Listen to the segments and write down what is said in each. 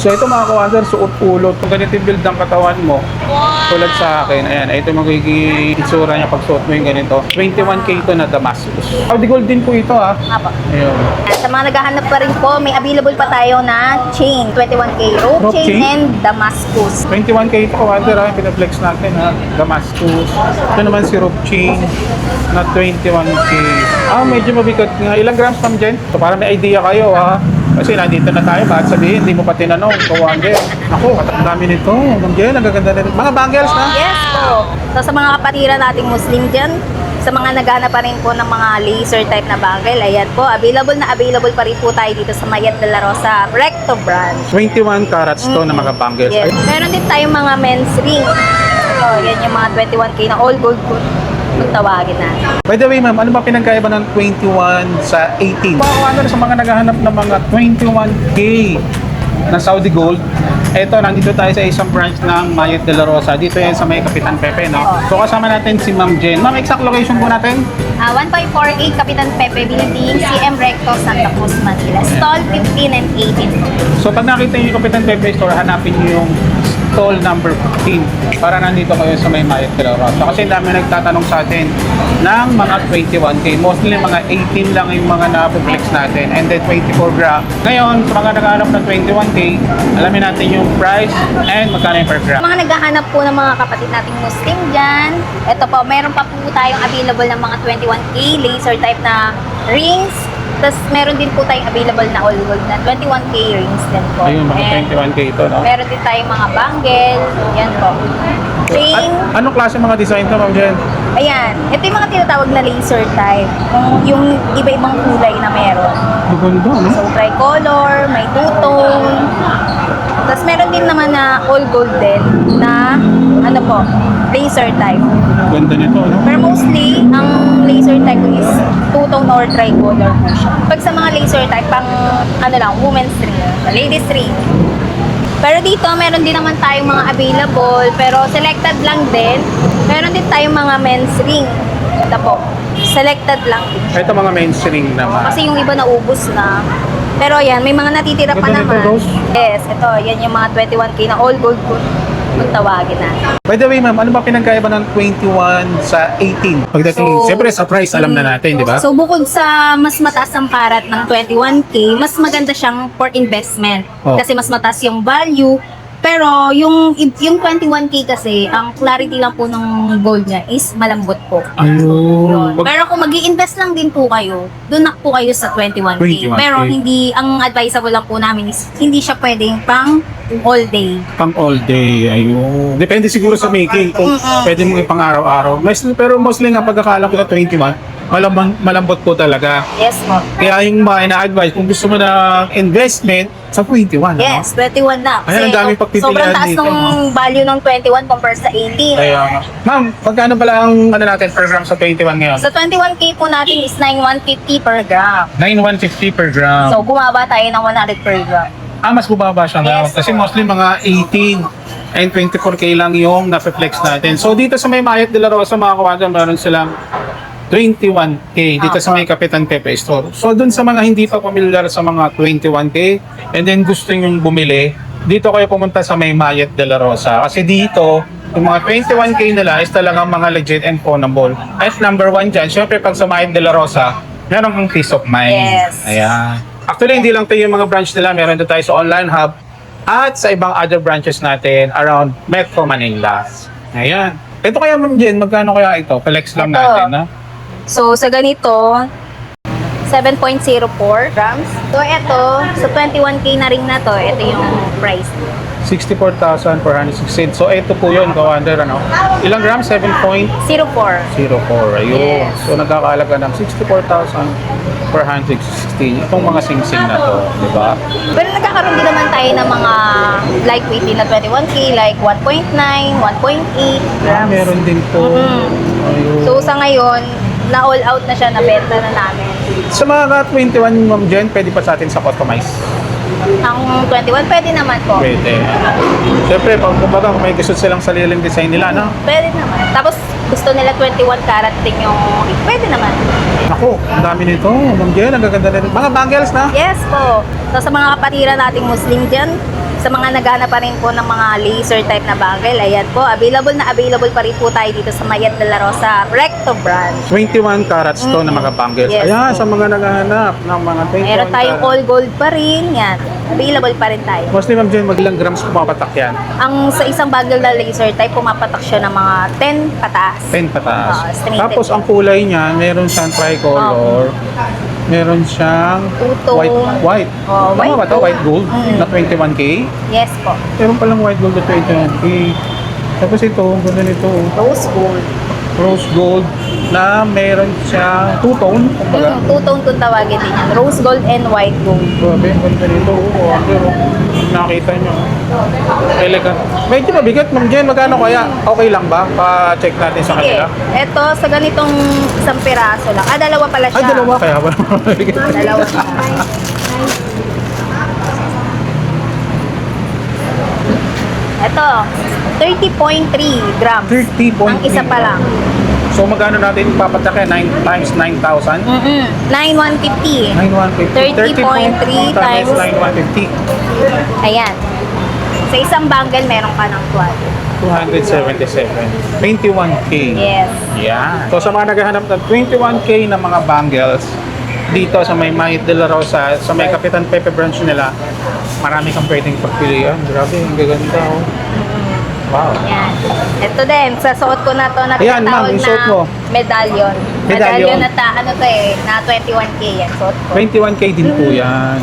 So ito mga kawander, suot ulo. Kung ganito yung build ng katawan mo, tulad sa akin, ayan, ito magiging itsura niya pag suot mo yung ganito. 21K ito na Damascus. Saudi gold din po ito ha. Apo. Ayun. Sa mga naghahanap pa rin po, may available pa tayo na chain. 21K rope chain and Damascus. 21K ito kawander ha, pinaflex natin ha. Damascus. Ito naman si rope chain na 21K. Medyo mabigat nga. Ilang grams ma'am Jen? So para may idea kayo ha. Kasi nandito na tayo, bakit sabihin, hindi mo pa tinanong, kawander. Ako, ang dami nito. Ma'am Jen, ang gaganda na rin. Mga bangles na? Yes po. So sa mga kapatiran nating Muslim dyan, sa mga naghahanap pa rin po ng mga laser type na bangle, ayan po, available pa rin po tayo dito sa Mayet de la Rosa Recto Branch. 21 carats to na mga bangles. Yes. Meron din tayong mga men's ring. So, yan yung mga 21K na all gold po. Kung tawagin na. By the way, ma'am, ano ba pinagkaiba ng 21 sa 18? Mga sa mga naghahanap ng mga 21K na Saudi Gold, eto, nandito tayo sa isang branch ng Mayet de la Rosa. Dito yan sa may Kapitan Pepe, no? So, kasama natin si Ma'am Jen. Ma'am, exact location po natin? 1.48 Kapitan Pepe Building, CM Recto, Santa Cruz, Manila. Stall 15 and 18. So, pag nakita niyo yung Kapitan Pepe store, hanapin niyo yung stall number 15 para nandito kayo sa may Mayet de la Rosa. Kasi dami nagtatanong sa atin ng mga 21K. Mostly mga 18 lang yung mga na-flex natin and then 24 gram. Ngayon, sa mga naghahanap ng 21K, alamin natin yung price and magkano yung per gram. Mga naghahanap po ng mga kapatid nating Muslim dyan, ito po, meron pa po tayong available ng mga 21K laser type na rings. Tapos meron din po tayong available na all gold na 21K rings din po. Ayun, mga And 21K ito, no? meron din tayong mga bangle, yan po. Chain, Anong klase mga design to, Ma'am Jen? ayan. Ito yung mga tinatawag na laser type. Yung iba-ibang kulay na meron. Maganda, no? So, tricolor, may two-tone. Tapos meron din naman na all gold din na ano po, laser type. Ganda nito, no? Pero mostly, ang laser type ko is two-tone or tricolor po siya. Pag sa mga laser type, pang ano lang, women's ring, ladies ring. Pero dito, meron din naman tayong mga available, pero selected lang din. Meron din tayong mga men's ring. Ito po, selected lang din. Ito mga mainstream naman. Kasi yung iba naubos na. Pero yan, may mga natitira pa Ganda nito, naman. Rose. Yes, ito, yan yung mga 21K na all gold po. Kung tawagin na. By the way, ma'am, ano ba pinagkaiba ng 21 sa 18? Pagdating, So, siyempre sa price, alam na natin, di ba? So bukod sa mas mataas ang karat ng 21K, mas maganda siyang for investment. Oh. Kasi mas mataas yung value. Pero yung 21K kasi, ang clarity lang po ng gold niya is malambot po. Ayun. Pero kung mag-i-invest lang din po kayo, doon na po kayo sa 21K. 21K. Pero hindi, ang advisable lang po namin is hindi siya pwedeng pang all day. Pang all day, ayun. Depende siguro sa making kung pwede mo ipang araw-araw. Pero mostly nga pagkakala ko sa 21, malambot po talaga. Yes po. Kaya yung mga ina-advise, kung gusto mo na investment, sa 21, Yes, 21 na. Ayan, ang daming pagpipilian sobrang taas dito, ng value ng 21 compared sa 18. Kaya, ma'am, pagkano pala ang ano natin per gram sa 21 ngayon? Sa 21K po natin is 9,150 per gram. 9,150 per gram. So, bumaba tayo ng 100 per gram. Mas bubaba siya ngayon. Yes. Kasi mostly mga 18 and 24K lang yung na-flex natin. So dito sa may Mayet de la Rosa, mga kawagan, meron silang 21K dito sa may Kapitan Pepe Store. So dun sa mga hindi pa familiar sa mga 21K and then gusto yung bumili, dito kayo pumunta sa may Mayet de la Rosa. Kasi dito, yung mga 21K nila is talagang mga legit and phonable. At number one dyan, syempre pag sa Mayet de la Rosa, meron kang peace of mind. Yes. Ayan. Actually, hindi lang ito yung mga branch nila. Meron din tayo sa online hub at sa ibang other branches natin around Metro Manila. Ayan. Ito kaya, Ma'am Jen, magkano kaya ito? Flex lang Ito. natin, ha? So, sa ganito, 7.04 grams. So, ito, sa 21K na ring na to, ito yung price. 64,416. So, ito po yun, Kawander, ano? Ilang grams? 7.04. 04. Ayun. Yes. So, nagkakalaga ng 64,416. Itong mga sing-sing na to, di ba? Pero nagkakaroon din naman tayo ng mga lightweight din na 21K, like 1.9, 1.8 grams. Meron din po. Ayun. So, sa ngayon, na all out na siya, nabenta na namin. Sa mga 21, Ma'am Jen, pwede pa sa atin sa customize. Ang 21, pwede naman po. Pwede. Siyempre, pag kumbaga, kung may gusto silang sariling design nila, no? Pwede naman. Tapos, gusto nila 21 karat din yung... Pwede naman. Ako, ang dami nito. Ma'am Jen, ang gaganda na rin. Mga bangles na. Yes po. So, sa mga kapatiran nating Muslim dyan, Sa mga naghahanap pa rin po ng mga laser type na bangle, ayan po, available pa rin po tayo dito sa Mayet de la Rosa Recto Branch. 21 carats to na mga bangles. Yes, Ayan, po. sa mga naghahanap ng mga 21 Meron tayong carats. all gold pa rin, yan. Available pa rin tayo. Mostly ma'am Jen, mag-ilang grams pumapatak yan? Ang sa isang bangle na laser type, pumapatak siya ng mga 10 pataas. 10 pataas. Estimated. Tapos ang kulay niya, meron siyang tricolor. Meron siyang Two-tone. white. Oh, Tama white ba ito? gold. White gold na 21K? Yes po. Meron palang white gold na 21K. Tapos ito, ganda nito. Rose gold. Rose gold na meron siyang two-tone. Kumbaga. Two-tone kung tawagin din yan. Rose gold and white gold. Grabe, ang ganda nito. Oh, pero nakita nyo. Elegant. Medyo mabigat, Ma'am Jen. Magkano kaya? Okay lang ba? Pa-check natin sa Okay. kanila. Ito, sa ganitong isang piraso lang. Dalawa pala siya. Ay, dalawa. Kaya wala mabigat. Dalawa siya. Ito, 30.3 grams. 30.3. Ang isa pa lang. So, magkano natin papatak yan? 9 times 9,000? 9,150. 9,150. 30.3 times 9,150. Ayan. Sa isang bangle, meron ka ng 277. 21K. Yes. Yan. So, sa mga naghahanap ng 21K na mga bangles, dito sa may Mayet de la Rosa, sa may Kapitan Pepe branch nila, marami kang pwedeng pagpilian. Grabe, ang gaganda. Oh. Wow. Yan. Ito din, sa suot ko na to na Ayan, ma'am, tinatawag yung suot mo. na medallion. Medallion. Na ano to eh, na 21K yan suot ko. 21K din po yan.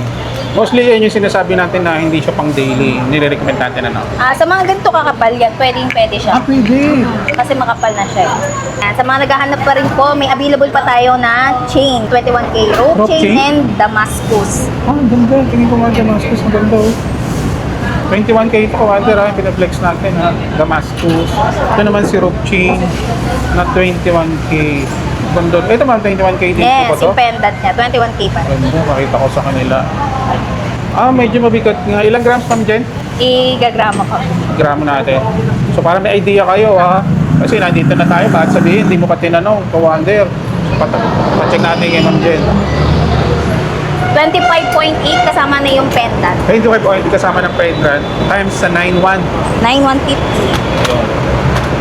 Mostly yan yung sinasabi natin na hindi siya pang daily. Nire-recommend natin ano. Sa mga ganito kakapal yan, pwede siya. Pwede. Kasi makapal na siya. Yan. Sa mga naghahanap pa rin po, may available pa tayo na chain, 21K rope Rope chain chain? and Damascus. Ang ganda. Tingin ko nga Damascus. Ang ganda oh. 21K ito ko, Walter, ha? Pinaflex natin, ha? Damascus. Ito naman si rope chain na 21K. Ganda. Ito man, 21K din Yes, po ba to? yung pendant niya, 21K pa rin. Ganda, makita ko sa kanila. Medyo mabigat nga. Ilang grams, Ma'am Jen? I-gagrama ko. Gramo natin. So, para may idea kayo, ha? Kasi nandito na tayo, bakit sabihin, hindi mo pa tinanong, ka-wonder. So, pa-check natin kay Ma'am Jen. 25.8 kasama na yung pendant. 25 oil kasama ng pendant times sa 9,1. 9,150.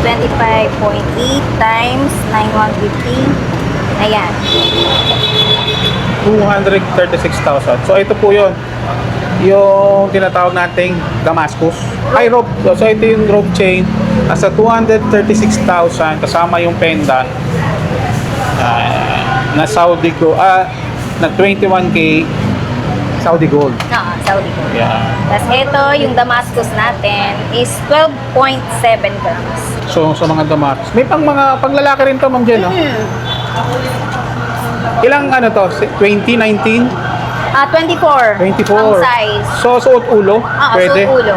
25.8 times 9,150. Ayan. 236,000. So ito po yun. Yung tinatawag nating Damascus. Ay, rope. So ito yung rope chain. Nasa 236,000 kasama yung pendant. Na Saudi Gold. Na 21K Saudi Gold. Saudi ko. Yeah. Tapos ito, yung Damascus natin is 12.7 grams. So sa mga Damascus. May panglalaki rin to, Ma'am Jen, no? Ilang ano to? 20, 19? 24. 24. Ang size. So suot ulo? Pwede? Suot ulo.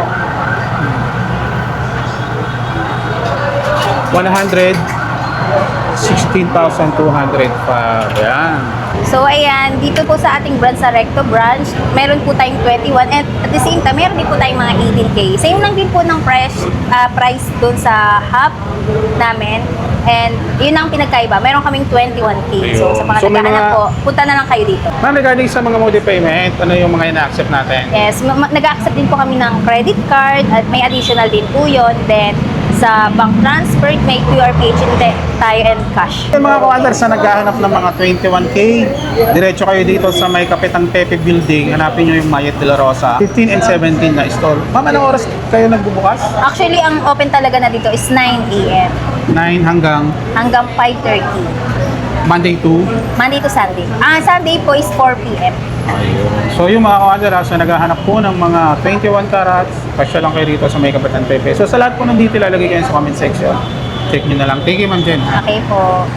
116,200 pa. Yan. So, ayan, dito po sa ating branch sa Recto Branch, meron po tayong 21 and at the same time, meron din po tayong mga 18K. Same lang din po ng price doon sa hub namin. And yun ang pinagkaiba. Meron kaming 21K. So, sa mga So, may naghahanap mga- po, punta na lang kayo dito. Ma'am, regarding sa mga mode of payment, ano yung mga ina-accept natin? Yes, nag-accept din po kami ng credit card at may additional din po yun. Then, sa bank transfer, may QR page din tayo and cash. Yung mga kawadars na naghahanap ng mga 21K, diretso kayo dito sa may Kapitan Pepe Building. Hanapin nyo yung Mayet de la Rosa. 15 and 17 na store. Ma'am, anong oras kayo nagbubukas? Actually, ang open talaga na dito is 9 a.m. 9 hanggang hanggang 5:30. Monday to? Monday to Sunday. Sunday po is 4 p.m. So yung mga kawadars na naghahanap po ng mga 21 carats, pasya lang kayo dito sa may Kapitan Pepe. So sa lahat po ng detail, lalagay kayo sa comment section. Check nyo na lang. Thank you, Ma'am Jen. Okay po.